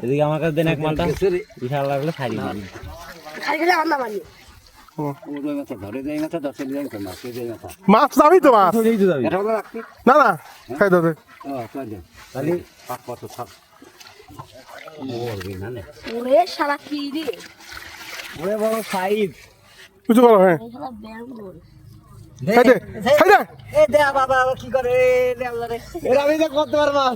এদিকে আমার কাছে দেন এক মালটা বিশাল লাগলে ছাড়ি মাছ যাবি তো মাছ না না খাই দাও কিছু করো হ্যাঁ বাবা কি করে আমি করতে পারবো মাছ